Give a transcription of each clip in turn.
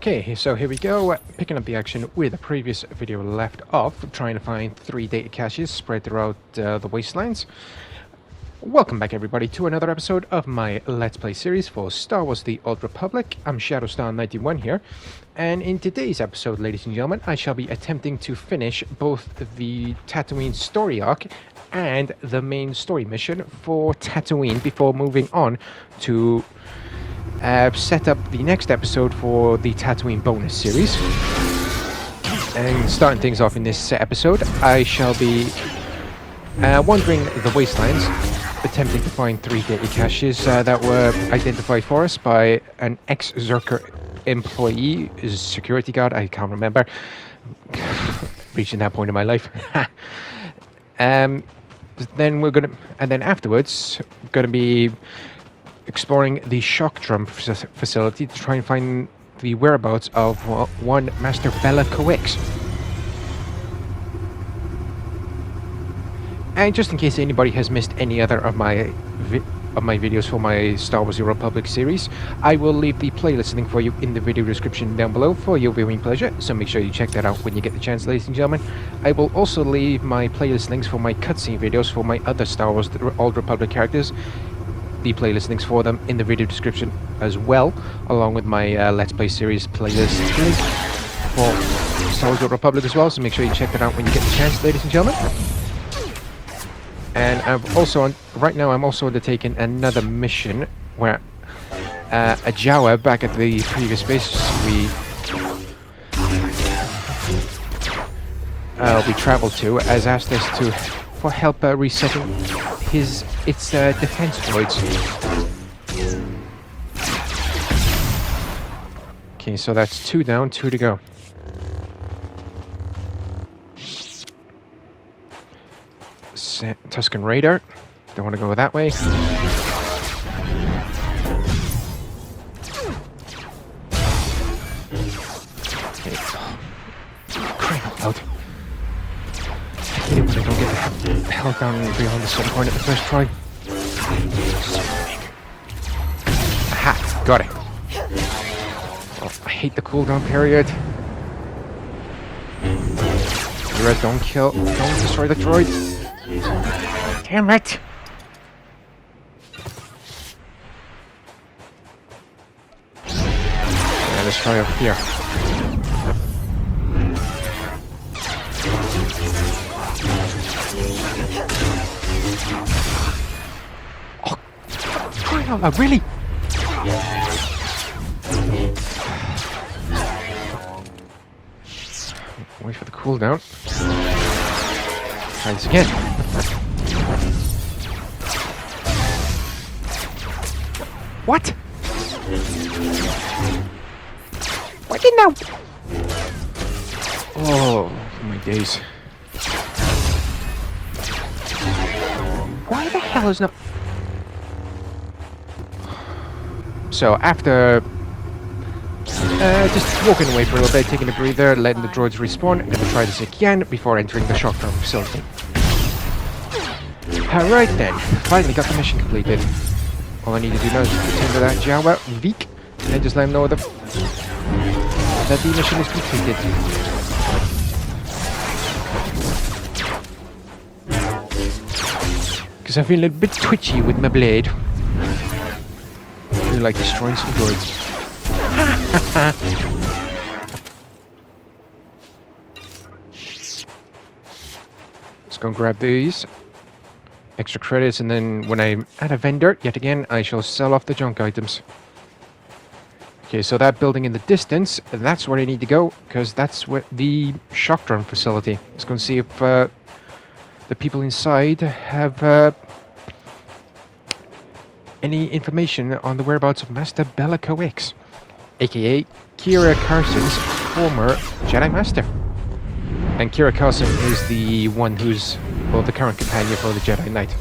Okay, so here we go, picking up the action where the previous video left off, trying to find 3 data caches spread throughout the wastelands. Welcome back everybody to another episode of my Let's Play series for Star Wars The Old Republic. I'm ShadowStar91 here, and in today's episode, ladies and gentlemen, I shall be attempting to finish both the Tatooine story arc and the main story mission for Tatooine before moving on to set up the next episode for the Tatooine bonus series. And starting things off in this episode, I shall be wandering the wastelands, attempting to find 3 data caches that were identified for us by an ex-Zerker employee, security guard, I can't remember. Reaching that point in my life. Then afterwards, gonna be exploring the shock drum facility to try and find the whereabouts of one Master Bella Coix. And just in case anybody has missed any other of my videos for my Star Wars The Old Republic series, I will leave the playlist link for you in the video description down below for your viewing pleasure, so make sure you check that out when you get the chance, ladies and gentlemen. I will also leave my playlist links for my cutscene videos for my other Star Wars The Old Republic characters, the playlist links for them in the video description as well, along with my Let's Play series playlist link for Star Wars The Old Republic as well, so make sure you check that out when you get the chance, ladies and gentlemen. And right now I'm also undertaking another mission where a Jawa back at the previous base we traveled to has asked us for help resetting its defense droids. Okay, so that's 2 down, 2 to go. Tusken Raider. Don't want to go that way. Okay. Crying out loud. I hate it when I don't get the hell down beyond the sun point at the first try. Aha! Got it. Oh, I hate the cooldown period. Don't destroy the droid. Damn it! Yeah, let's try over here. Oh, crying out loud, really? Wait for the cooldown. Try this again. What? Why didn't I? Oh my days! Why the hell is not? So after just walking away for a little bit, taking a breather, letting the droids respawn, and then try this again before entering the shock drum facility. Alright then, finally got the mission completed. All I need to do now is just pretend to that Jawa Veek, and then just let him know that the mission is completed. Because I feel a little bit twitchy with my blade. I feel like destroying some droids. Let's go and grab these extra credits, and then when I'm at a vendor yet again, I shall sell off the junk items. Okay, so that building in the distance, that's where I need to go, because that's where the shock drum facility. Let's go and see if the people inside have any information on the whereabouts of Master Bella Coix, aka Kira Carson's former Jedi Master. And Kira Carson is the one who's, well, the current companion for the Jedi Knight.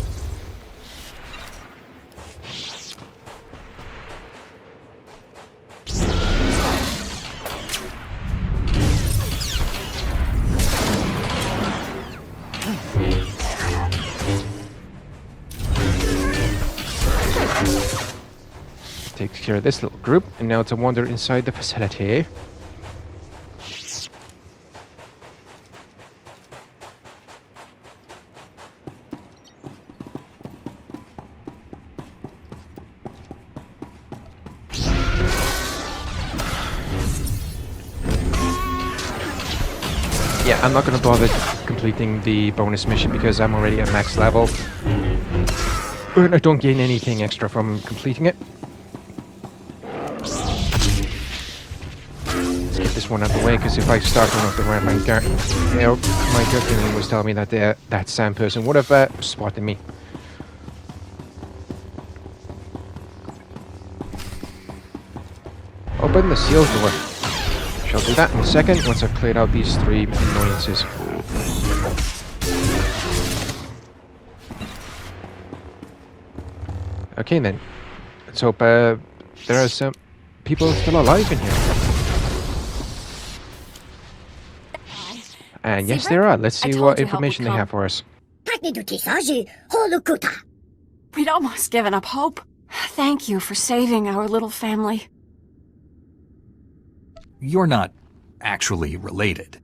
Takes care of this little group, and now to wander inside the facility. Yeah, I'm not going to bother completing the bonus mission because I'm already at max level. And I don't gain anything extra from completing it. Let's get this one out of the way, because if I start going off the ramp, my gut feeling was telling me that that sand person would have spotted me. Open the sealed door. Shall do that in a second once I've cleared out these 3 annoyances. Okay then, let's hope there are some people still alive in here. And yes, there are. Let's see what information they have for us. We'd almost given up hope. Thank you for saving our little family. You're not actually related.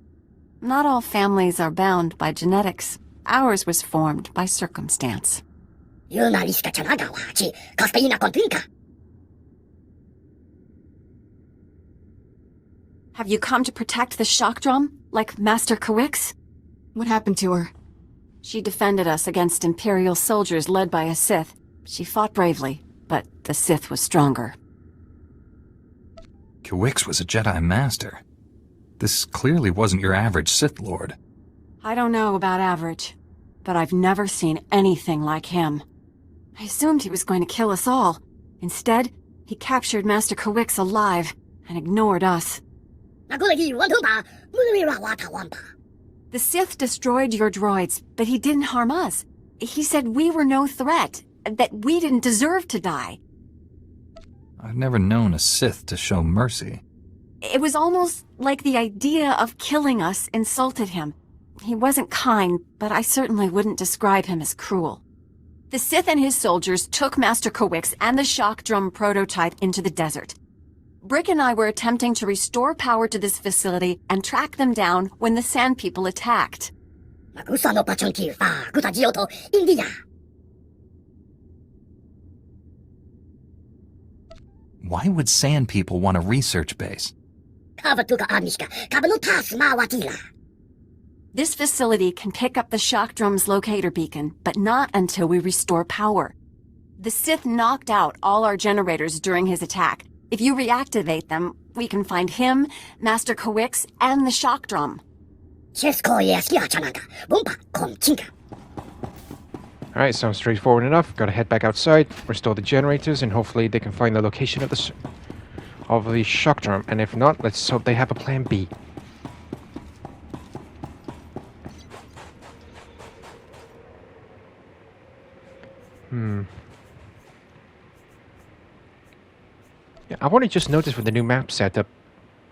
Not all families are bound by genetics. Ours was formed by circumstance. Have you come to protect the shock drum, like Master Kawix? What happened to her? She defended us against Imperial soldiers led by a Sith. She fought bravely, but the Sith was stronger. Kawix was a Jedi Master. This clearly wasn't your average Sith Lord. I don't know about average, but I've never seen anything like him. I assumed he was going to kill us all. Instead, he captured Master Kawix alive and ignored us. The Sith destroyed your droids, but he didn't harm us. He said we were no threat, that we didn't deserve to die. I've never known a Sith to show mercy. It was almost like the idea of killing us insulted him. He wasn't kind, but I certainly wouldn't describe him as cruel. The Sith and his soldiers took Master Kawix and the shock drum prototype into the desert. Brick and I were attempting to restore power to this facility and track them down when the Sand People attacked. Why would Sand People want a research base? This facility can pick up the shock drum's locator beacon, but not until we restore power. The Sith knocked out all our generators during his attack. If you reactivate them, we can find him, Master Kawix, and the shock drum. Alright, sounds straightforward enough. Gotta head back outside, restore the generators, and hopefully they can find the location of the shock drum. And if not, let's hope they have a plan B. Yeah, I want to just notice with the new map setup,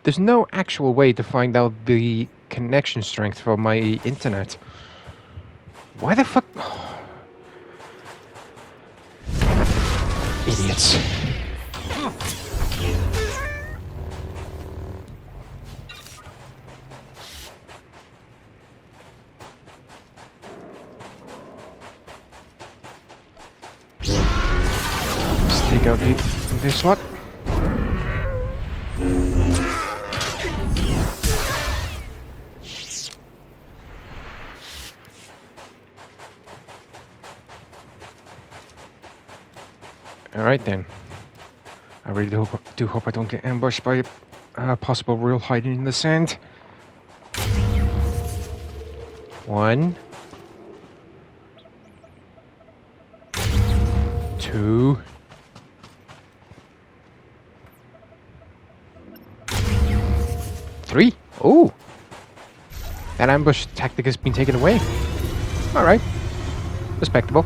there's no actual way to find out the connection strength for my internet. Why the fuck? Idiots. Let's take out this one. Alright then. I really do hope I don't get ambushed by a possible real hiding in the sand. 1, 2, 3. Oh! That ambush tactic has been taken away. Alright. Respectable.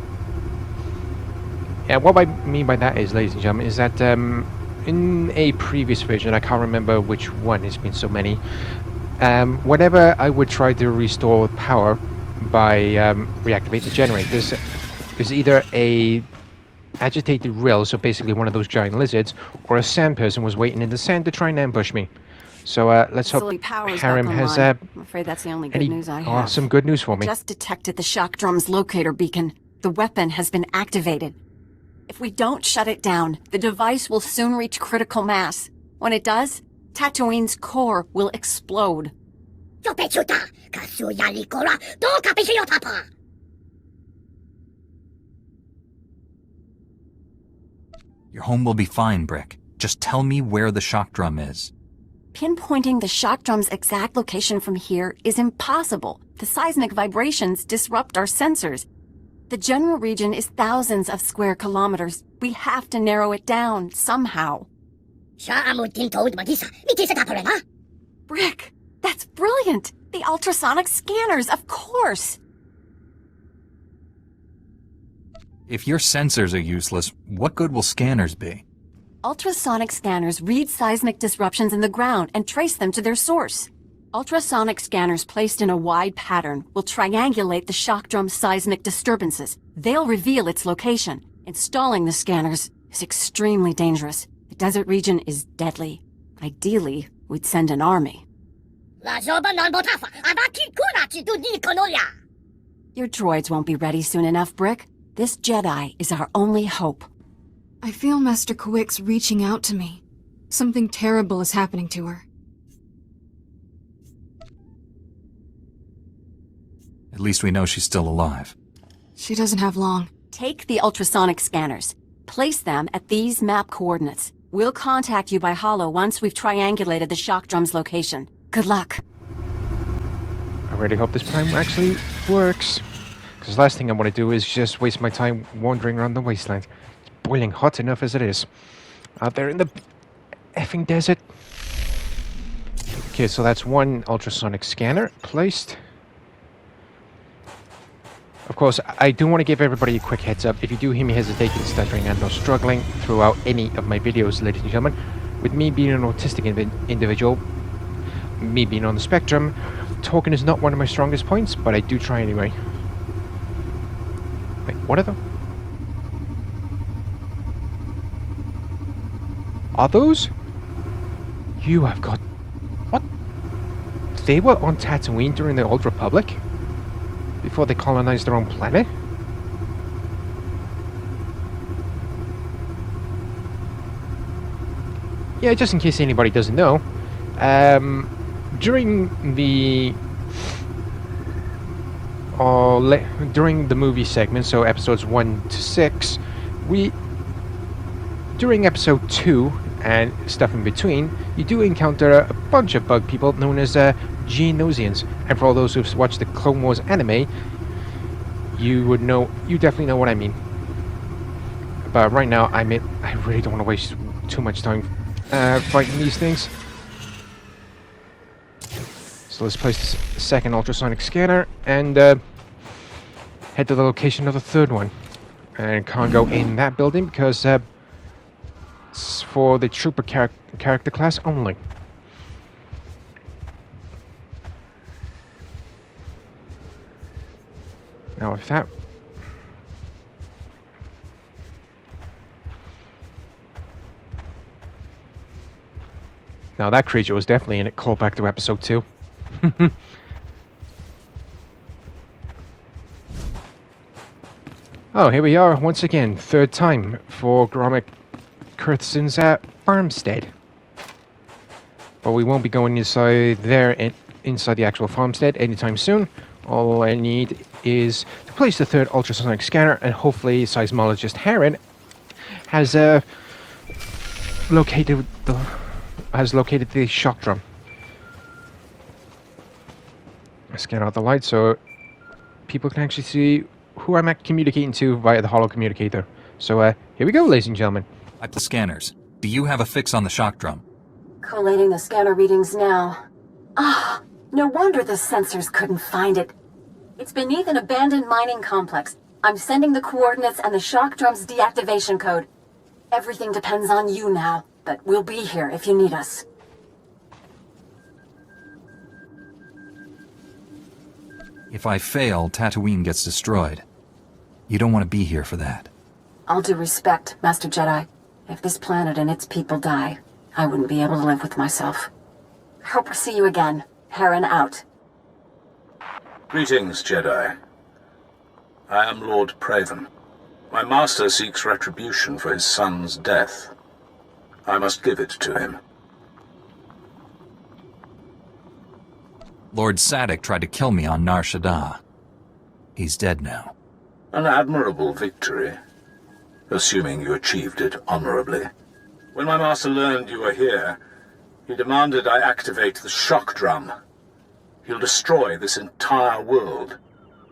Yeah, what I mean by that is, ladies and gentlemen, is that in a previous version, I can't remember which one, it's been so many, whenever I would try to restore power by reactivating the generators, there's either a agitated rill, so basically one of those giant lizards, or a sand person was waiting in the sand to try and ambush me. So let's hope Facility power's Harem back has online. I'm afraid that's the only good news I have. some good news for me. Just detected the shock drum's locator beacon. The weapon has been activated. If we don't shut it down, the device will soon reach critical mass. When it does, Tatooine's core will explode. Your home will be fine, Brick. Just tell me where the shock drum is. Pinpointing the shock drum's exact location from here is impossible. The seismic vibrations disrupt our sensors. The general region is thousands of square kilometers. We have to narrow it down somehow. Brick, that's brilliant! The ultrasonic scanners, of course! If your sensors are useless, what good will scanners be? Ultrasonic scanners read seismic disruptions in the ground and trace them to their source. Ultrasonic scanners placed in a wide pattern will triangulate the shock drum's seismic disturbances. They'll reveal its location. Installing the scanners is extremely dangerous. The desert region is deadly. Ideally, we'd send an army. Your droids won't be ready soon enough, Brick. This Jedi is our only hope. I feel Master Kawik's reaching out to me. Something terrible is happening to her. At least we know she's still alive. She doesn't have long. Take the ultrasonic scanners. Place them at these map coordinates. We'll contact you by holo once we've triangulated the shock drum's location. Good luck. I really hope this plan actually works. Because last thing I want to do is just waste my time wandering around the wasteland. It's boiling hot enough as it is. Out there in the effing desert. Okay, so that's one ultrasonic scanner placed. Of course, I do want to give everybody a quick heads up. If you do hear me hesitating, stuttering, and or struggling throughout any of my videos, ladies and gentlemen, with me being an autistic individual, me being on the spectrum, talking is not one of my strongest points, but I do try anyway. Wait, what are those? Are those? You have got... What? They were on Tatooine during the Old Republic? Before they colonized their own planet? Yeah, just in case anybody doesn't know, during the during the movie segment, so episodes 1 to 6, during episode 2 and stuff in between, you do encounter a bunch of bug people known as Geonosians. And for all those who've watched the Clone Wars anime, you definitely know what I mean. But right now, I really don't want to waste too much time fighting these things. So let's place the second ultrasonic scanner and head to the location of the third one. And can't go in that building because it's for the trooper character class only. Now if that... Now that creature was definitely in it. Call back to episode 2. Oh, here we are once again. Third time for Gromit Kurtzen's farmstead. But we won't be going inside there inside the actual farmstead anytime soon. All I need is to place the third ultrasonic scanner, and hopefully seismologist Heron has located the shock drum. I scan out the light so people can actually see who I'm communicating to via the holo communicator. So here we go, ladies and gentlemen. At the scanners. Do you have a fix on the shock drum? Collating the scanner readings now. Ah, no wonder the sensors couldn't find it. It's beneath an abandoned mining complex. I'm sending the coordinates and the shock drum's deactivation code. Everything depends on you now, but we'll be here if you need us. If I fail, Tatooine gets destroyed. You don't want to be here for that. All due respect, Master Jedi. If this planet and its people die, I wouldn't be able to live with myself. Hope to see you again. Heron out. Greetings, Jedi. I am Lord Praven. My master seeks retribution for his son's death. I must give it to him. Lord Sadek tried to kill me on Nar Shaddaa. He's dead now. An admirable victory, assuming you achieved it honorably. When my master learned you were here, he demanded I activate the shock drum. He'll destroy this entire world.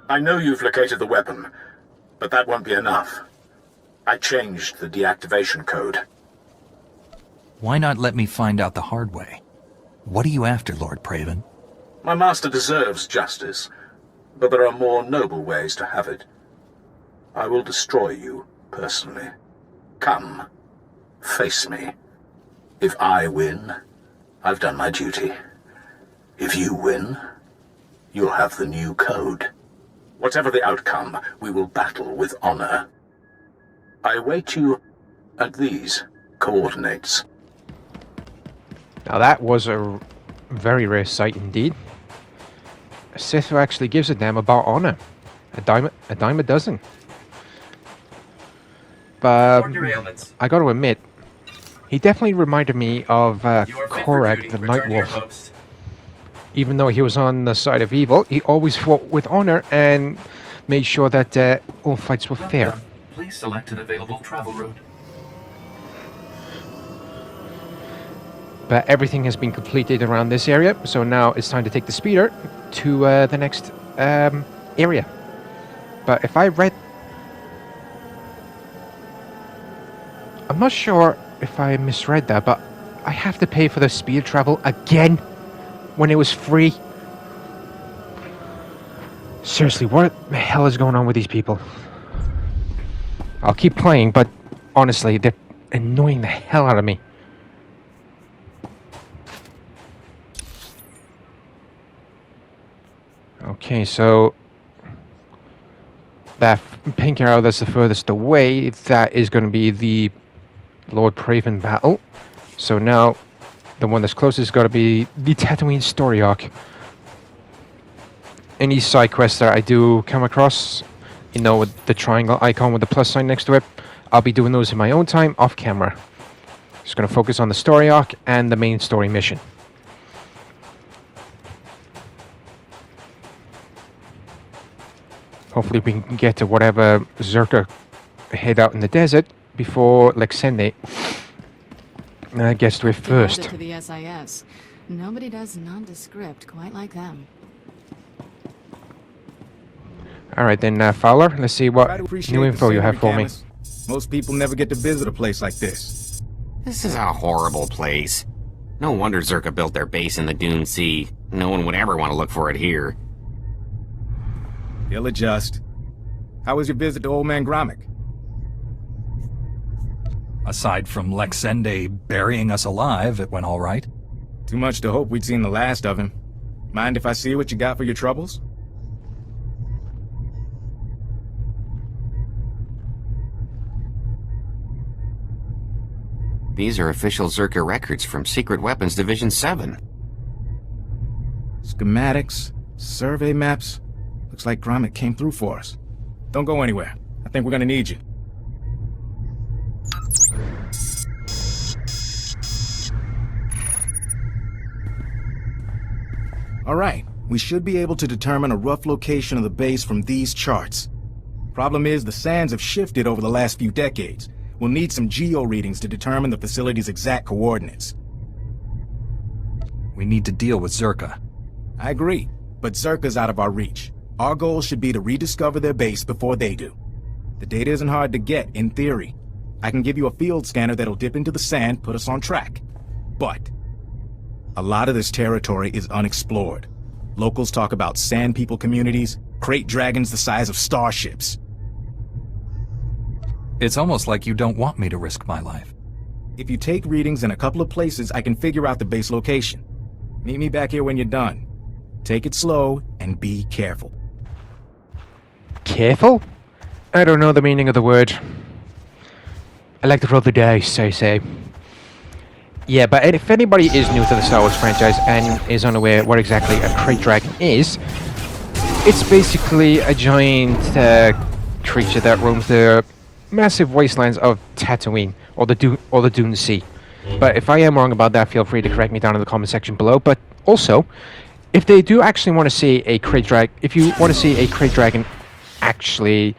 I know you've located the weapon, but that won't be enough. I changed the deactivation code. Why not let me find out the hard way? What are you after, Lord Praven? My master deserves justice, but there are more noble ways to have it. I will destroy you, personally. Come, face me. If I win, I've done my duty. If you win, you'll have the new code. Whatever the outcome, we will battle with honor. I await you at these coordinates. Now that was a very rare sight indeed. A Sith who actually gives a damn about honor. A dime a dozen. But I got to admit, he definitely reminded me of Korak the Night Wolf. Even though he was on the side of evil, he always fought with honor and made sure that all fights were fair. Please select an available travel route. But everything has been completed around this area, so now it's time to take the speeder to the next area. But if I read... I'm not sure if I misread that, but I have to pay for the speed travel again when it was free. Seriously, what the hell is going on with these people? I'll keep playing, but honestly, they're annoying the hell out of me. Okay, so that pink arrow that's the furthest away, that is going to be the Lord Praven battle. So now the one that's closest has got to be the Tatooine story arc. Any side quests that I do come across, you know, with the triangle icon with the plus sign next to it, I'll be doing those in my own time off camera. Just going to focus on the story arc and the main story mission. Hopefully we can get to whatever Zerka head out in the desert before Lexende gets to it first. To the SIS. Nobody does nondescript quite like them. Alright then, Fowler, let's see what new info you have for me. Most people never get to visit a place like this. This is a horrible place. No wonder Zerka built their base in the Dune Sea. No one would ever want to look for it here. They'll adjust. How was your visit to Old Man Gromit? Aside from Lexende burying us alive, it went all right. Too much to hope we'd seen the last of him. Mind if I see what you got for your troubles? These are official Zerka records from Secret Weapons Division 7. Schematics, survey maps. Looks like Gromit came through for us. Don't go anywhere. I think we're gonna need you. Alright, we should be able to determine a rough location of the base from these charts. Problem is, the sands have shifted over the last few decades. We'll need some geo readings to determine the facility's exact coordinates. We need to deal with Zerka. I agree, but Zerka's out of our reach. Our goal should be to rediscover their base before they do. The data isn't hard to get, in theory. I can give you a field scanner that'll dip into the sand, put us on track. But a lot of this territory is unexplored. Locals talk about sand people communities, crate dragons the size of starships. It's almost like you don't want me to risk my life. If you take readings in a couple of places, I can figure out the base location. Meet me back here when you're done. Take it slow and be careful. Careful? I don't know the meaning of the word. I like to roll the dice, I say. Yeah, but if anybody is new to the Star Wars franchise and is unaware what exactly a Krayt Dragon is, it's basically a giant creature that roams the massive wastelands of Tatooine, or the Dune Sea. But if I am wrong about that, feel free to correct me down in the comment section below. But also, if they do actually want to see a Krayt Dragon, if you want to see a Krayt Dragon actually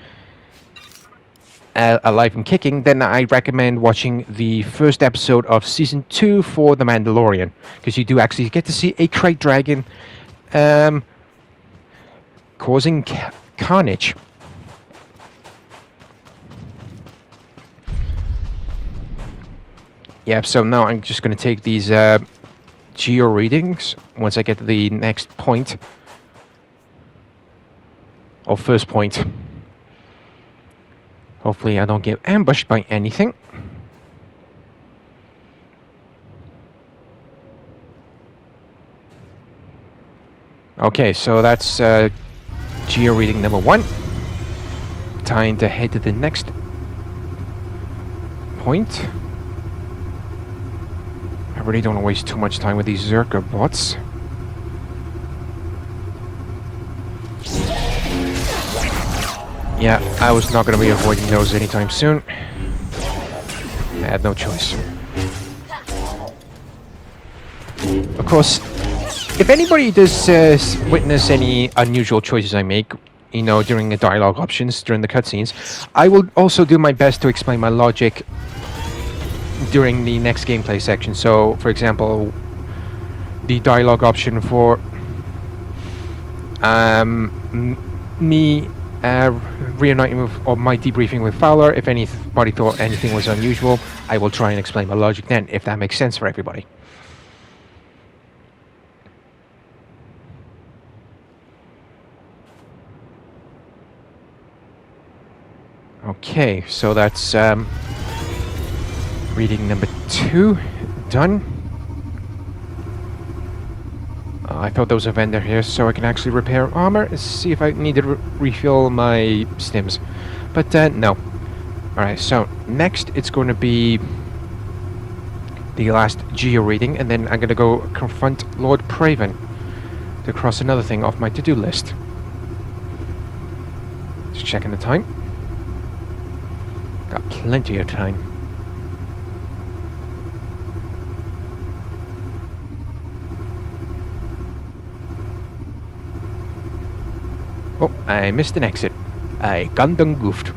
alive and kicking, then I recommend watching the first episode of Season 2 for The Mandalorian, because you do actually get to see a Krayt Dragon causing carnage. Yeah, so now I'm just going to take these geo readings once I get to the next point, or first point. Hopefully I don't get ambushed by anything. Okay, so that's geo reading number 1. Time to head to the next point. I really don't want to waste too much time with these Zerka bots. Yeah, I was not going to be avoiding those anytime soon. I had no choice. Of course, if anybody does witness any unusual choices I make, you know, during the dialogue options, during the cutscenes, I will also do my best to explain my logic during the next gameplay section. So, for example, the dialogue option for me reuniting with, or my debriefing with Fowler, if anybody thought anything was unusual, I will try and explain my logic then, if that makes sense for everybody. Okay, so that's reading number 2 done. I thought there was a vendor here so I can actually repair armor. Let's see if I need to refill my stims. But no. Alright, so next it's going to be the last geo reading, and then I'm going to go confront Lord Praven to cross another thing off my to-do list. Just checking the time. Got plenty of time. Oh, I missed an exit. I Gundam goofed.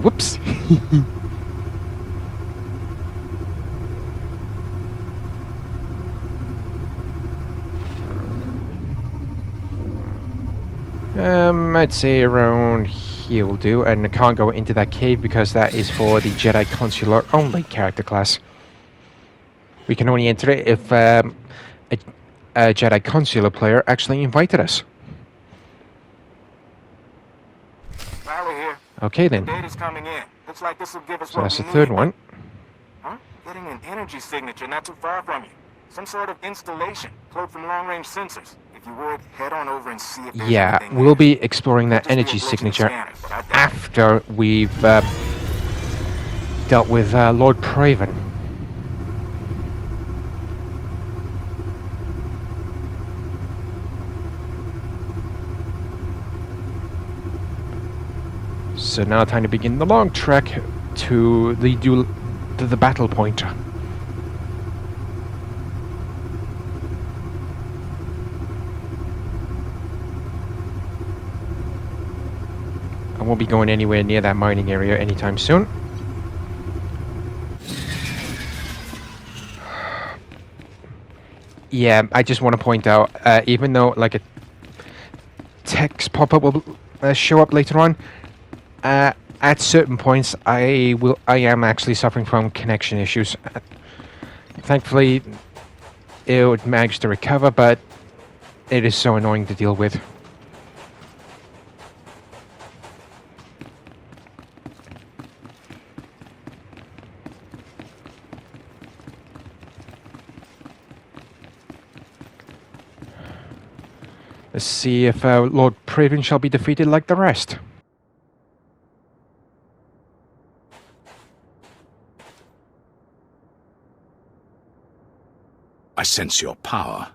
Whoops. I'd say around here will do, and I can't go into that cave because that is for the Jedi Consular only character class. We can only enter it if a Jedi Consular player actually invited us. Here. Okay then. Data's coming in. Looks like this will give us So that's the third one. Huh? Getting an energy signature not too far from you. Some sort of installation, cloaked from long-range sensors. If you would, head on over and see if there's anything we'll there. be exploring that energy signature after we've dealt with Lord Praven. So now time to begin the long trek to the battle point. I won't be going anywhere near that mining area anytime soon. Yeah, I just want to point out, even though like a text pop-up will show up later on, at certain points I am actually suffering from connection issues. Thankfully, it would manage to recover, but it is so annoying to deal with. Let's see if Lord Praven shall be defeated like the rest. I sense your power.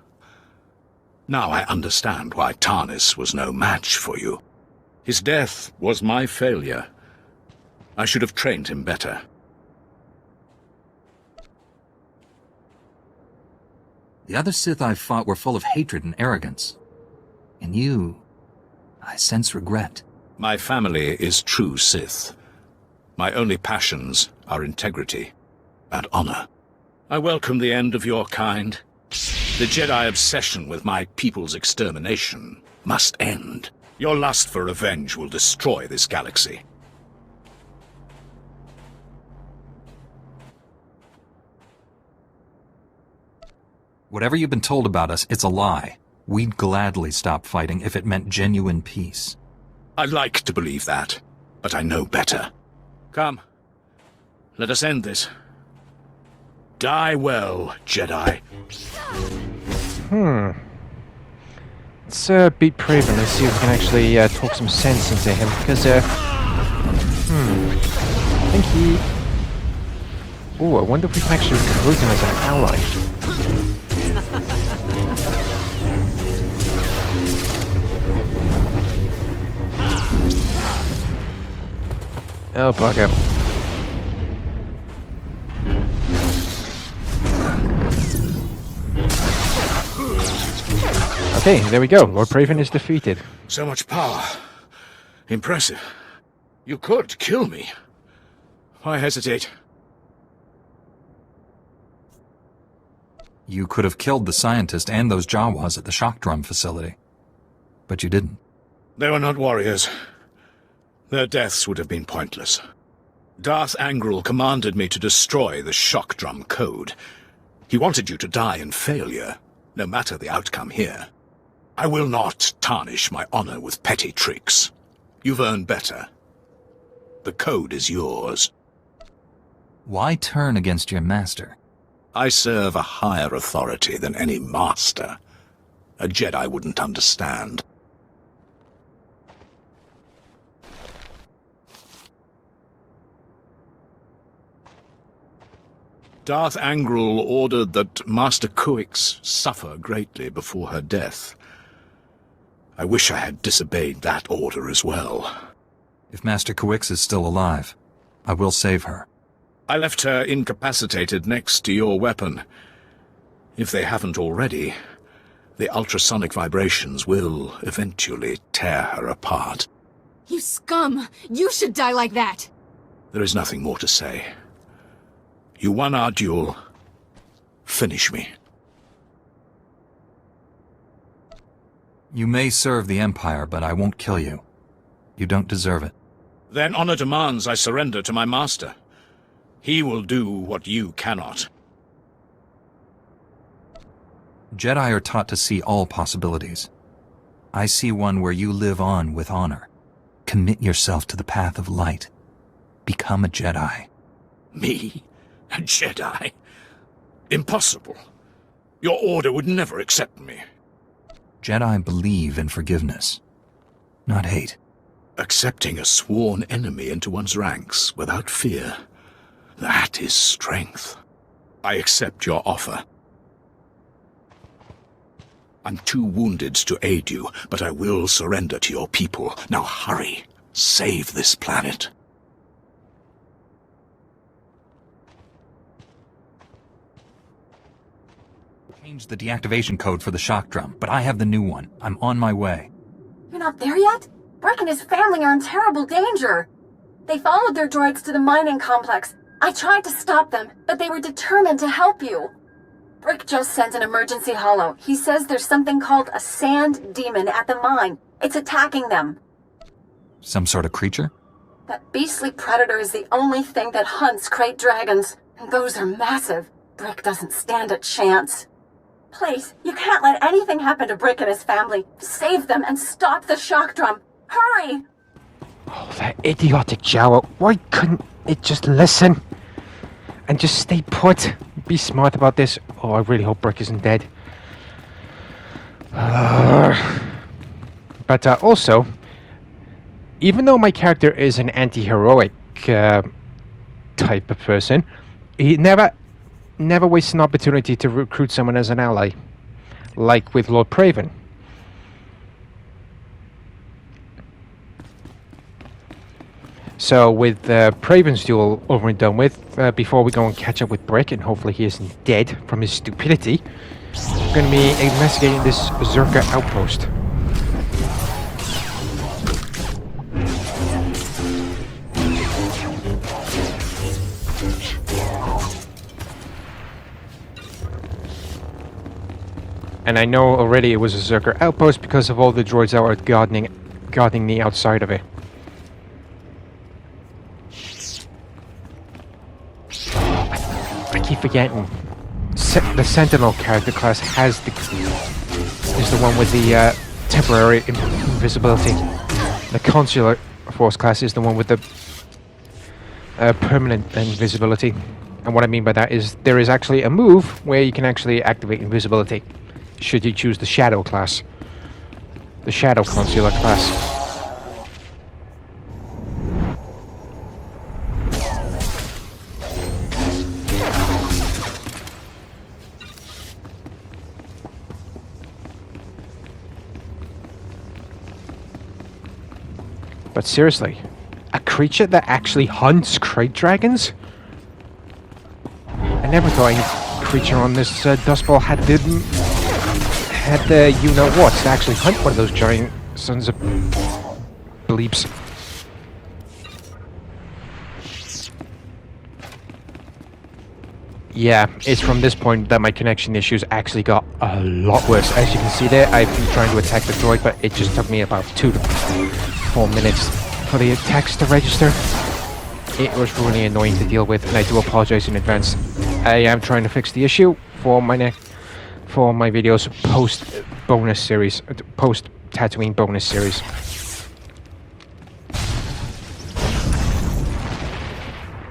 Now I understand why Tarnis was no match for you. His death was my failure. I should have trained him better. The other Sith I fought were full of hatred and arrogance. In you, I sense regret. My family is true Sith. My only passions are integrity and honor. I welcome the end of your kind. The Jedi obsession with my people's extermination must end. Your lust for revenge will destroy this galaxy. Whatever you've been told about us, it's a lie. We'd gladly stop fighting if it meant genuine peace. I'd like to believe that, but I know better. Come, let us end this. Die well, Jedi. Let's beat Praven and see if we can actually talk some sense into him, because, I think he... Oh, I wonder if we can actually recruit him as an ally. Oh, bugger. Okay, there we go. Lord Praven is defeated. So much power. Impressive. You could kill me. Why hesitate? You could have killed the scientist and those Jawas at the shock drum facility. But you didn't. They were not warriors. Their deaths would have been pointless. Darth Angral commanded me to destroy the shock drum code. He wanted you to die in failure, no matter the outcome here. I will not tarnish my honor with petty tricks. You've earned better. The code is yours. Why turn against your master? I serve a higher authority than any master. A Jedi wouldn't understand. Darth Angral ordered that Master Kuix suffer greatly before her death. I wish I had disobeyed that order as well. If Master Kuix is still alive, I will save her. I left her incapacitated next to your weapon. If they haven't already, the ultrasonic vibrations will eventually tear her apart. You scum! You should die like that! There is nothing more to say. You won our duel. Finish me. You may serve the Empire, but I won't kill you. You don't deserve it. Then honor demands I surrender to my master. He will do what you cannot. Jedi are taught to see all possibilities. I see one where you live on with honor. Commit yourself to the path of light. Become a Jedi. Me? A Jedi? Impossible. Your order would never accept me. Jedi believe in forgiveness, not hate. Accepting a sworn enemy into one's ranks without fear, that is strength. I accept your offer. I'm too wounded to aid you, but I will surrender to your people. Now hurry. Save this planet. Changed the deactivation code for the shock drum, but I have the new one. I'm on my way. You're not there yet? Brick and his family are in terrible danger. They followed their droids to the mining complex. I tried to stop them, but they were determined to help you. Brick just sent an emergency holo. He says there's something called a sand demon at the mine. It's attacking them. Some sort of creature? That beastly predator is the only thing that hunts crate dragons, and those are massive. Brick doesn't stand a chance. Please, you can't let anything happen to Brick and his family. Save them and stop the shock drum. Hurry! Oh, that idiotic Jawa. Why couldn't it just listen? And just stay put? Be smart about this. Oh, I really hope Brick isn't dead. But also, even though my character is an anti-heroic type of person, he never never waste an opportunity to recruit someone as an ally, like with Lord Praven. So with Praven's duel over and done with, before we go and catch up with Brick, and hopefully he isn't dead from his stupidity, we're going to be investigating this Zerka outpost. And I know already it was a Zerka outpost because of all the droids that were guarding the outside of it. I keep forgetting. The Sentinel character class is the one with the temporary invisibility. The Consular Force class is the one with the permanent invisibility. And what I mean by that is there is actually a move where you can actually activate invisibility, should you choose the Shadow class. The Shadow Consular class. But seriously, a creature that actually hunts crate dragons? I never thought any creature on this Dust Bowl had the you-know-what to actually hunt one of those giant sons of bleeps. Yeah, it's from this point that my connection issues actually got a lot worse. As you can see there, I've been trying to attack the droid, but it just took me about 2 to 4 minutes for the attacks to register. It was really annoying to deal with, and I do apologize in advance. I am trying to fix the issue for my videos post bonus series, post Tatooine bonus series.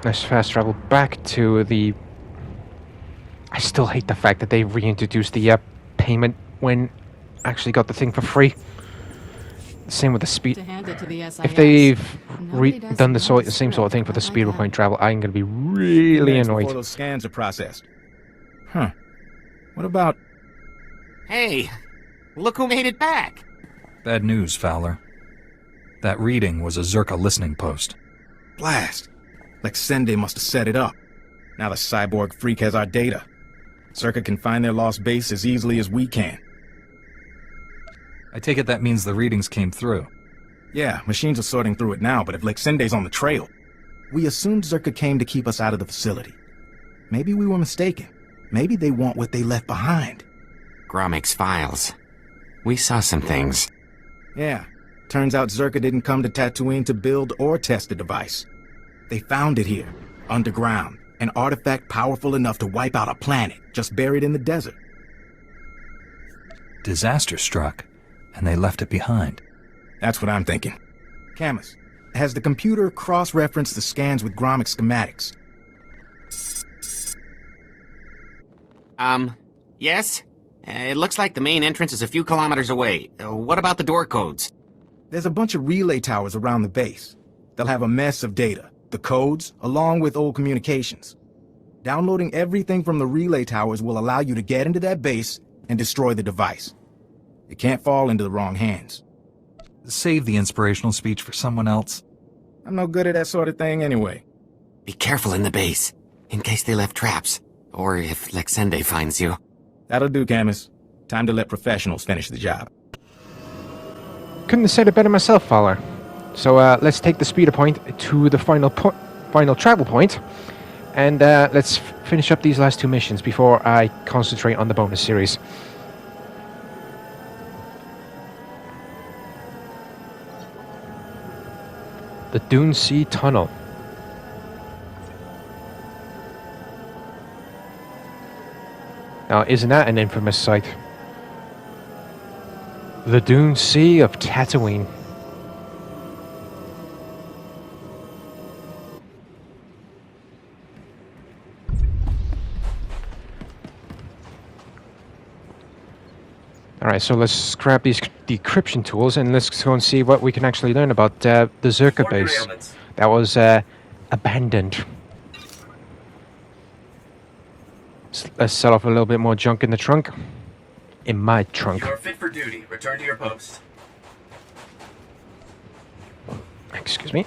Let's fast travel back to the. I still hate the fact that they reintroduced the payment when I actually got the thing for free. Same with the speed. If they've done the same sort of thing for the speed point travel, I'm going to be really annoyed. Before those scans are processed. Huh. What about... Hey, look who made it back. Bad news, Fowler. That reading was a Zerka listening post. Blast. Lexende must have set it up. Now the cyborg freak has our data. Zerka can find their lost base as easily as we can. I take it that means the readings came through. Yeah, machines are sorting through it now, but if Lexende's on the trail, we assumed Zerka came to keep us out of the facility. Maybe we were mistaken. Maybe they want what they left behind. Gromik's files. We saw some things. Yeah, turns out Zerka didn't come to Tatooine to build or test the device. They found it here, underground, an artifact powerful enough to wipe out a planet, just buried in the desert. Disaster struck, and they left it behind. That's what I'm thinking. Camus, has the computer cross-referenced the scans with Gromik schematics? Yes? It looks like the main entrance is a few kilometers away. What about the door codes? There's a bunch of relay towers around the base. They'll have a mess of data, the codes, along with old communications. Downloading everything from the relay towers will allow you to get into that base and destroy the device. It can't fall into the wrong hands. Save the inspirational speech for someone else. I'm no good at that sort of thing anyway. Be careful in the base, in case they left traps, or if Lexende finds you. That'll do, Camus. Time to let professionals finish the job. Couldn't have said it better myself, Fowler. So let's take the speeder point to the final travel point, and let's finish up these last 2 missions before I concentrate on the bonus series. The Dune Sea Tunnel. Now, isn't that an infamous sight? The Dune Sea of Tatooine. Alright, so let's scrap these decryption tools and let's go and see what we can actually learn about the Zerka base that was abandoned. Let's sell off a little bit more junk in the trunk. In my trunk. You are fit for duty. Return to your post. Excuse me.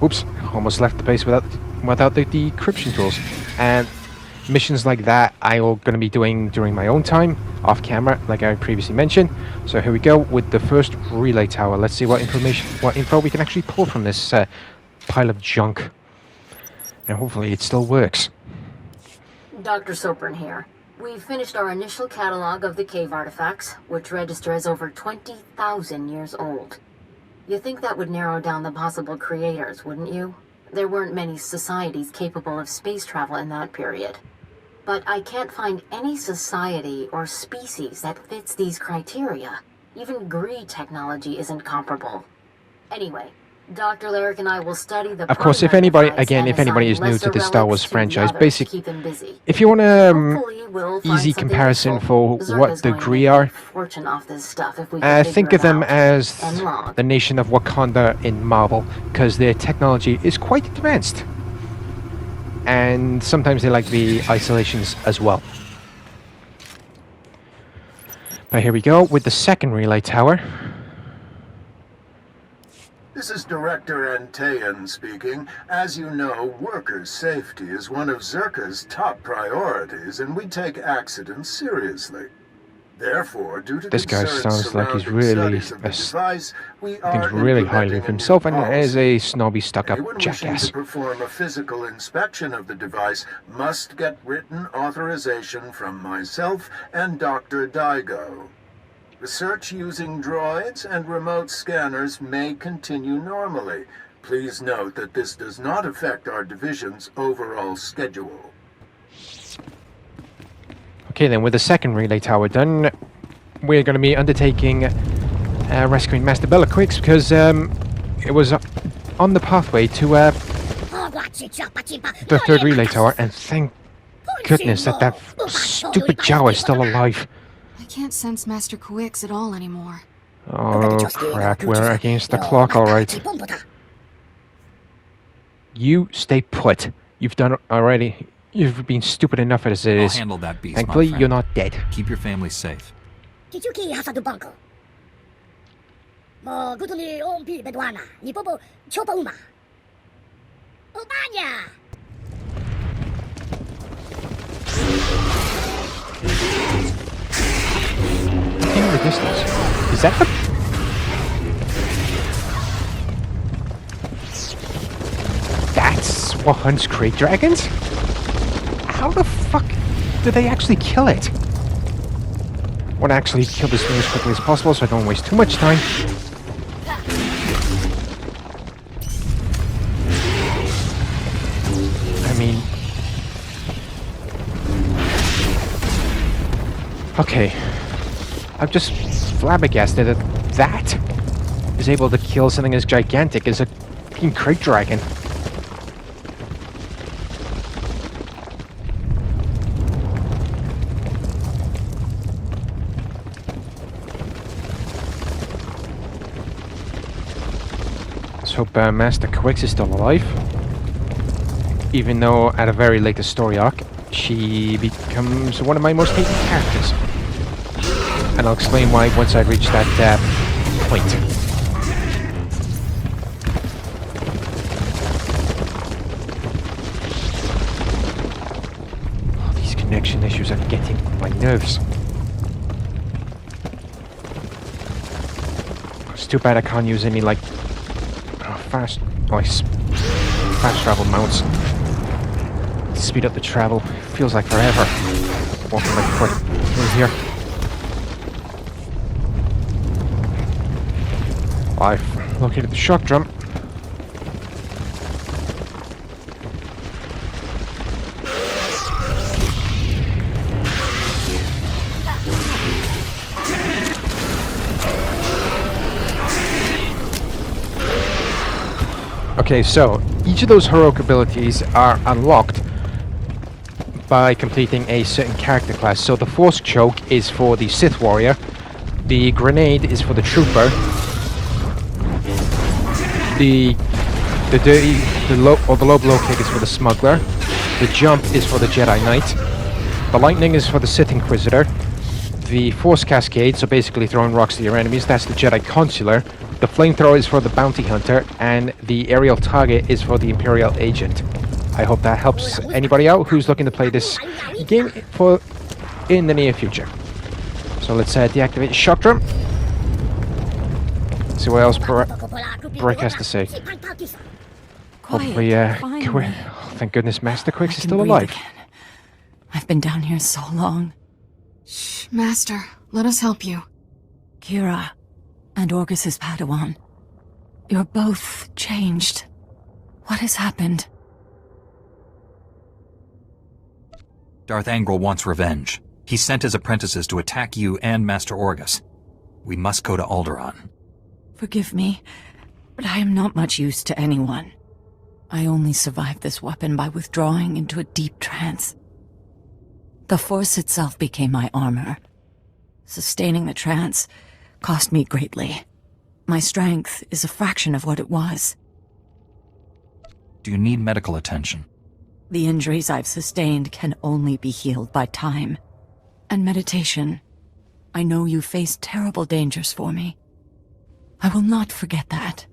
Oops, almost left the base without the decryption tools. And missions like that I'm going to be doing during my own time, off camera, like I previously mentioned. So here we go with the first relay tower. Let's see what info we can actually pull from this pile of junk. And hopefully it still works. Dr. Sopran here. We finished our initial catalog of the cave artifacts, which register as over 20,000 years old. You think that would narrow down the possible creators, wouldn't you? There weren't many societies capable of space travel in that period. But I can't find any society or species that fits these criteria. Even Gree technology isn't comparable. Anyway, Dr. Lyric and I will study the... Of course, if anybody is new to the Star Wars franchise, basically, if you want a easy comparison for what the Gree are, think of them as the nation of Wakanda in Marvel, because their technology is quite advanced. And sometimes they like the isolations as well. But here we go with the second relay tower. This is Director Antaean speaking. As you know, workers' safety is one of Zerka's top priorities, and we take accidents seriously. Therefore, due to this guy sounds like he's really thinks really really highly of himself and is a snobby, stuck-up Anyone jackass. wishing to perform a physical inspection of the device must get written authorization from myself and Dr. Daigo. Research using droids and remote scanners may continue normally. Please note that this does not affect our division's overall schedule. Okay, then with the second relay tower done, we're going to be undertaking rescuing Master Bellaquix because it was on the pathway to the third relay tower, and thank goodness that stupid Jawa is still alive. I can't sense Master Quix at all anymore. Oh crap, we're against the clock, alright. You stay put. You've done it already. You've been stupid enough as it is. I'll handle that beast, Thankfully, my friend. you're not dead. Keep your family safe. In the distance. Is that the... That's what hunts crate dragons? How the fuck do they actually kill it? I want to actually kill this thing as quickly as possible so I don't waste too much time. I mean... Okay. I'm just flabbergasted that that is able to kill something as gigantic as a fucking crate dragon. Let's hope Master Quix is still alive. Even though at a very later story arc, she becomes one of my most hated characters. And I'll explain why once I reach that point. Oh, these connection issues are getting on my nerves. It's too bad I can't use any like fast travel mounts to speed up the travel. Feels like forever walking my foot through here. I've located the shock drum. Okay, so each of those heroic abilities are unlocked by completing a certain character class. So the Force Choke is for the Sith Warrior, the Grenade is for the Trooper, the lobe locate is for the smuggler. The jump is for the Jedi Knight. The lightning is for the Sith Inquisitor. The Force Cascade, so basically throwing rocks at your enemies, that's the Jedi Consular. The flamethrower is for the Bounty Hunter, and the aerial target is for the Imperial Agent. I hope that helps anybody out who's looking to play this game in the near future. So let's deactivate the shock drum. See what else Brick has to say. Hopefully, thank goodness Master Quicks is still alive. Again. I've been down here so long. Shh, Master, let us help you. Kira and Orgus's Padawan. You're both changed. What has happened? Darth Angral wants revenge. He sent his apprentices to attack you and Master Orgus. We must go to Alderaan. Forgive me, but I am not much use to anyone. I only survived this weapon by withdrawing into a deep trance. The Force itself became my armor. Sustaining the trance cost me greatly. My strength is a fraction of what it was. Do you need medical attention? The injuries I've sustained can only be healed by time. And meditation. I know you faced terrible dangers for me. I will not forget that.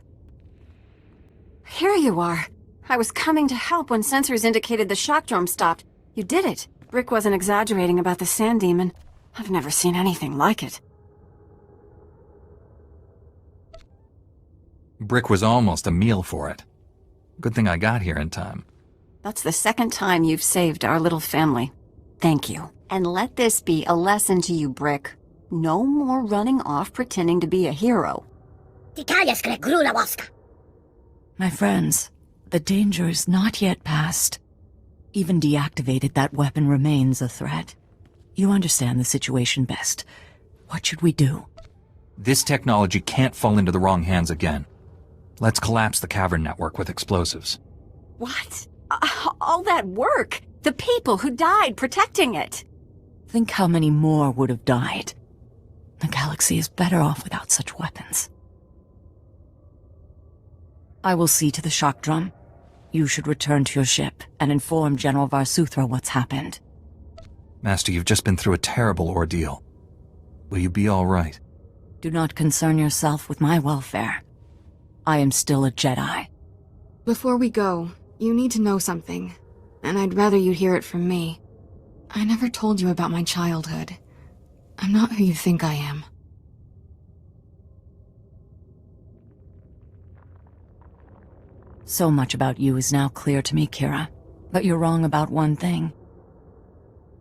Here you are. I was coming to help when sensors indicated the shock drum stopped. You did it. Brick wasn't exaggerating about the sand demon. I've never seen anything like it. Brick was almost a meal for it. Good thing I got here in time. That's the second time you've saved our little family. Thank you. And let this be a lesson to you, Brick. No more running off pretending to be a hero. My friends, the danger is not yet past. Even deactivated, that weapon remains a threat. You understand the situation best. What should we do? This technology can't fall into the wrong hands again. Let's collapse the cavern network with explosives. What? All that work? The people who died protecting it? Think how many more would have died. The galaxy is better off without such weapons. I will see to the shock drum. You should return to your ship and inform General Varsuthra what's happened. Master, you've just been through a terrible ordeal. Will you be all right? Do not concern yourself with my welfare. I am still a Jedi. Before we go, you need to know something, and I'd rather you hear it from me. I never told you about my childhood. I'm not who you think I am. So much about you is now clear to me, Kira. But you're wrong about one thing.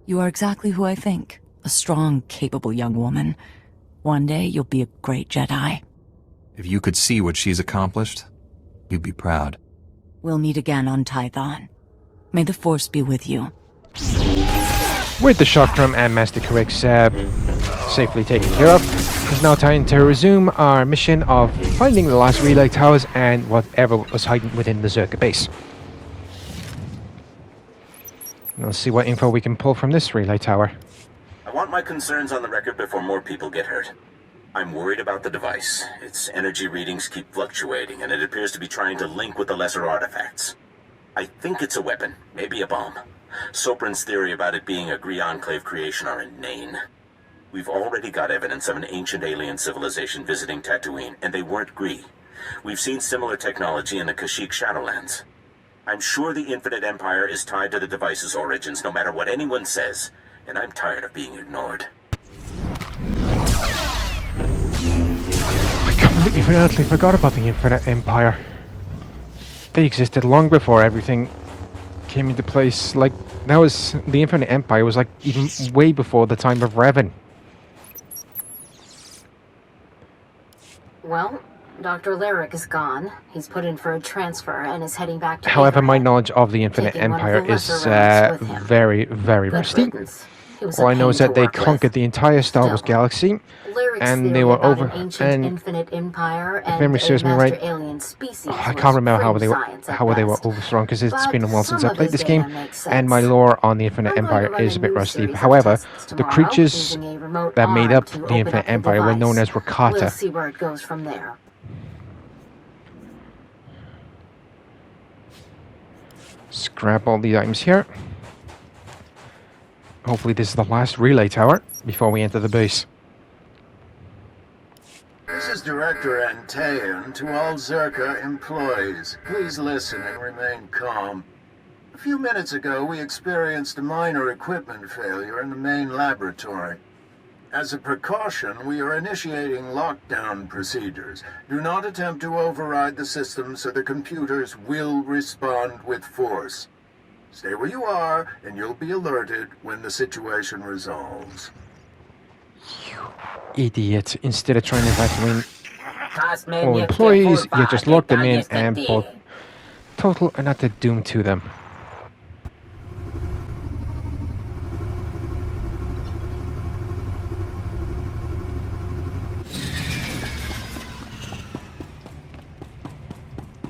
You are exactly who I think. A strong, capable young woman. One day you'll be a great Jedi. If you could see what she's accomplished, you'd be proud. We'll meet again on Tython. May the Force be with you. With the shock drum and Master Quicks safely taken care of, it's now time to resume our mission of finding the last relay towers and whatever was hiding within the Zerka base. Let's see what info we can pull from this relay tower. I want my concerns on the record before more people get hurt. I'm worried about the device. Its energy readings keep fluctuating, and it appears to be trying to link with the lesser artifacts. I think it's a weapon, maybe a bomb. Sopran's theory about it being a Gree Enclave creation are inane. We've already got evidence of an ancient alien civilization visiting Tatooine, and they weren't Gree. We've seen similar technology in the Kashyyyk Shadowlands. I'm sure the Infinite Empire is tied to the device's origins, no matter what anyone says, and I'm tired of being ignored. I completely forgot about the Infinite Empire. They existed long before everything came into place. Like, that was... the Infinite Empire was like even way before the time of Revan. Well, Dr. Lyric is gone. He's put in for a transfer and is heading back to... However, my knowledge of the Infinite Empire is very, very rusty. All I know is that they conquered the entire Star Wars galaxy, and they were over... and Infinite Empire if memory serves me right, I can't remember how they were overthrown, because it's been a while since I played this game, and my lore on the Infinite Empire is a bit rusty. However, the creatures that made up the Infinite Empire were known as Rakata. We'll see where it goes from there. Scrap all the items here. Hopefully this is the last relay tower before we enter the base. This is Director Antaean to all Zerka employees. Please listen and remain calm. A few minutes ago, we experienced a minor equipment failure in the main laboratory. As a precaution, we are initiating lockdown procedures. Do not attempt to override the system, so the computers will respond with force. Stay where you are, and you'll be alerted when the situation resolves. You idiot. Instead of trying to evacuate all employees, you just lock them in and put total and utter doom to them.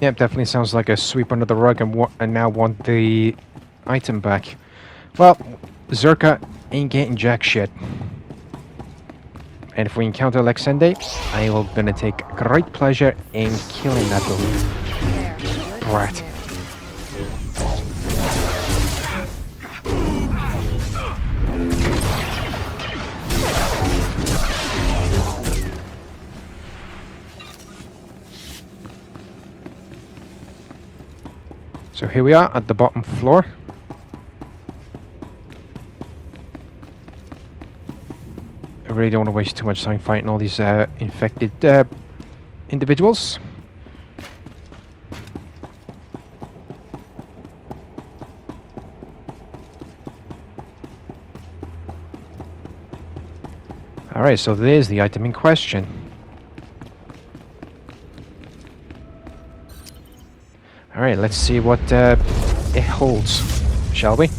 Yep, definitely sounds like a sweep under the rug and now want the item back. Well, Zerka ain't getting jack shit. And if we encounter Alexande, I will gonna take great pleasure in killing that little brat. So here we are at the bottom floor. I really don't want to waste too much time fighting all these infected individuals. Alright, so there's the item in question. Alright, let's see what it holds, shall we?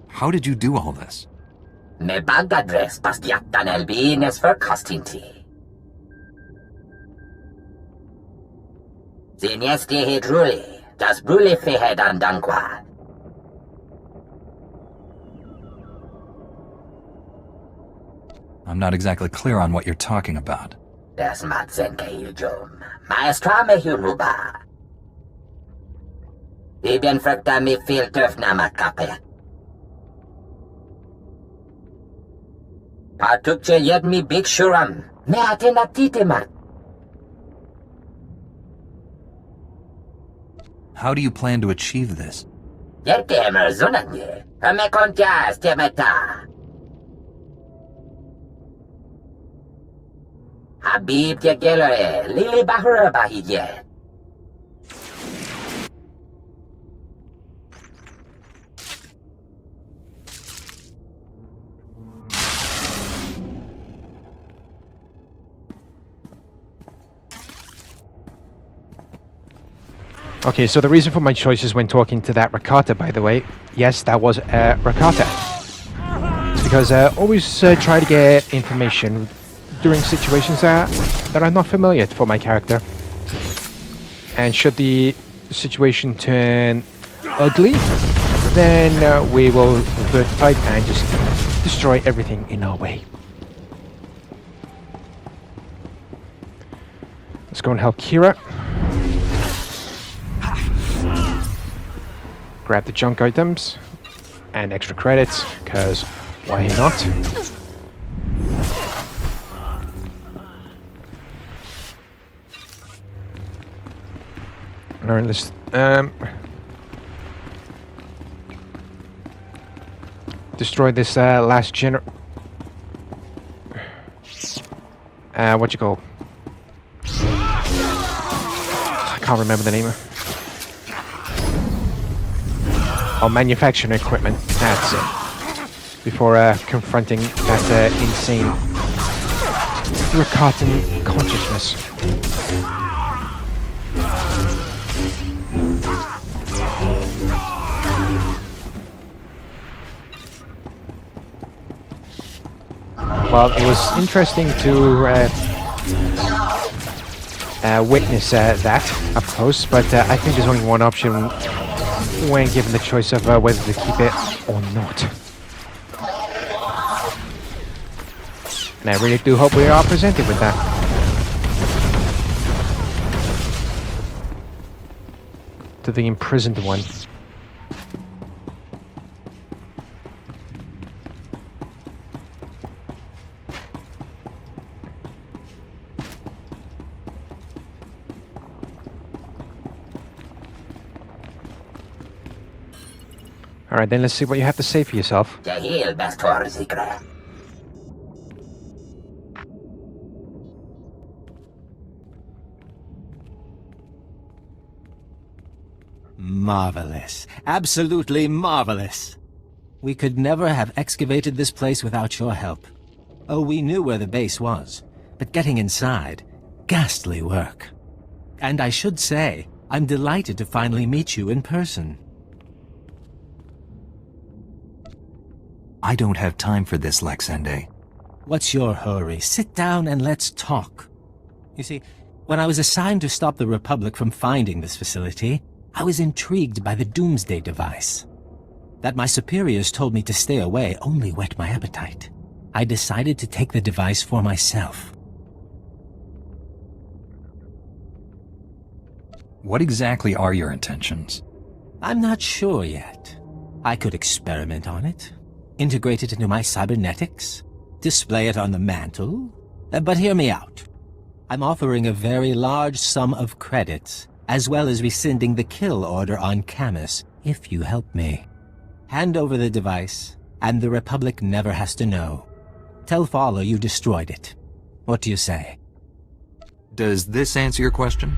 How did you do all this? Me bagadres pas diaktan elbines for costinti. Zinesti hidruli, das bruli fehed andanquad. I'm not exactly clear on what you're talking about. Das matzenke hijom. Maestra me huruba. Ibn frekta mi filterf namakape. Patukche yed mi big shuram. Me atenatitemat. How do you plan to achieve this? Yerkemer zunanye. Me kontias temeta. Habib Yegelere, Lili Bahura Bahije. Okay, so the reason for my choices when talking to that Rakata, by the way, yes, that was Rakata. It's because I always try to get information during situations that are not familiar for my character. And should the situation turn ugly, then we will revert the type and just destroy everything in our way. Let's go and help Kira. Grab the junk items and extra credits, because why not? Alright, let's destroy this last what you call? I can't remember the name. or manufacturing equipment. That's it. Before confronting that insane Ricartan consciousness. Well, it was interesting to witness that up close, but I think there's only one option when given the choice of whether to keep it or not. And I really do hope we are presented with that. To the imprisoned one. Alright, then let's see what you have to say for yourself. Marvelous. Absolutely marvelous. We could never have excavated this place without your help. Oh, we knew where the base was, but getting inside, ghastly work. And I should say, I'm delighted to finally meet you in person. I don't have time for this, Lexende. What's your hurry? Sit down and let's talk. You see, when I was assigned to stop the Republic from finding this facility, I was intrigued by the Doomsday device. That my superiors told me to stay away only whet my appetite. I decided to take the device for myself. What exactly are your intentions? I'm not sure yet. I could experiment on it, integrate it into my cybernetics, display it on the mantle. But hear me out. I'm offering a very large sum of credits, as well as rescinding the kill order on Camus, if you help me. Hand over the device, and the Republic never has to know. Tell Fowler you destroyed it. What do you say? Does this answer your question?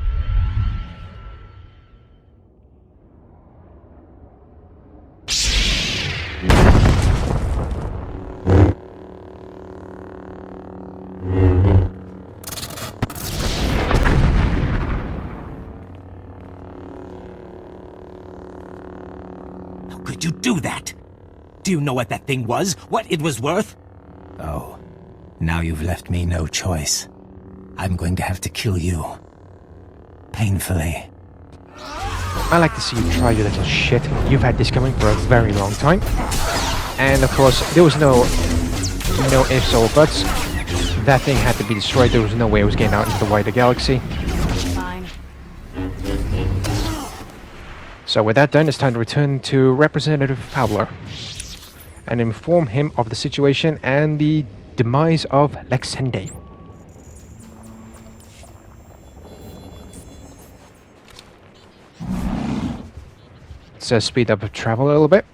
How could you do that? Do you know what that thing was? What it was worth? Oh, now you've left me no choice. I'm going to have to kill you. Painfully. I like to see you try, you little shit. You've had this coming for a very long time. And of course, there was no ifs or buts. That thing had to be destroyed. There was no way it was getting out into the wider galaxy. Fine. So with that done, it's time to return to Representative Fowler and inform him of the situation and the demise of Lexende. So speed up travel a little bit.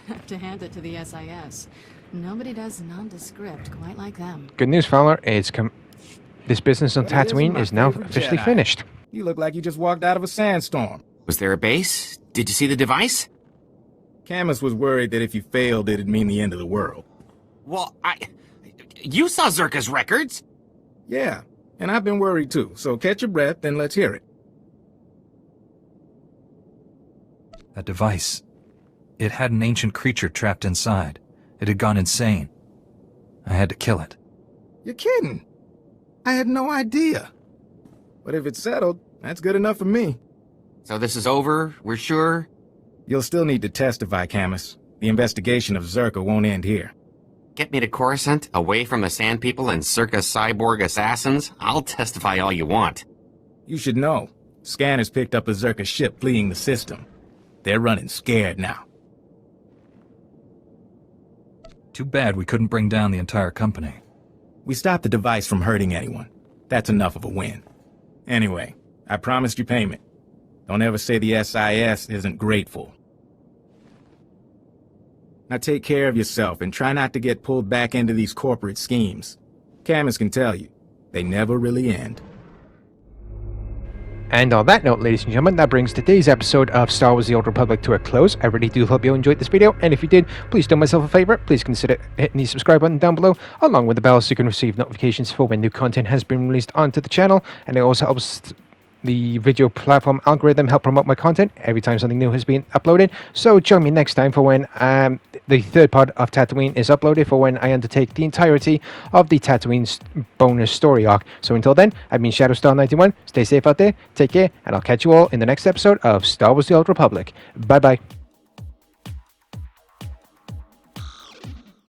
Have to hand it to the SIS. Nobody does nondescript quite like them. Good news, Fowler. This business on Tatooine is now officially Jedi. finished. You look like you just walked out of a sandstorm. Was there a base? Did you see the device? Camus was worried that if you failed, it'd mean the end of the world. Well, you saw Zerka's records. Yeah, and I've been worried too, so catch your breath and let's hear it. That device. It had an ancient creature trapped inside. It had gone insane. I had to kill it. You're kidding. I had no idea. But if it's settled, that's good enough for me. So this is over? We're sure? You'll still need to testify, Camus. The investigation of Zerka won't end here. Get me to Coruscant, away from the Sand People and Zerka's cyborg assassins? I'll testify all you want. You should know. Scanners picked up a Zerka ship fleeing the system. They're running scared now. Too bad we couldn't bring down the entire company. We stopped the device from hurting anyone. That's enough of a win. Anyway, I promised you payment. Don't ever say the SIS isn't grateful. Now take care of yourself and try not to get pulled back into these corporate schemes. Camus can tell you, they never really end. And on that note, ladies and gentlemen, that brings today's episode of Star Wars The Old Republic to a close. I really do hope you enjoyed this video, and if you did, please do myself a favor. Please consider hitting the subscribe button down below, along with the bell so you can receive notifications for when new content has been released onto the channel, and it also helps the video platform algorithm help promote my content every time something new has been uploaded. So join me next time for when the third part of Tatooine is uploaded, for when I undertake the entirety of the Tatooine bonus story arc. So until then, I've been ShadowStar91. Stay safe out there, take care, and I'll catch you all in the next episode of Star Wars The Old Republic. Bye bye.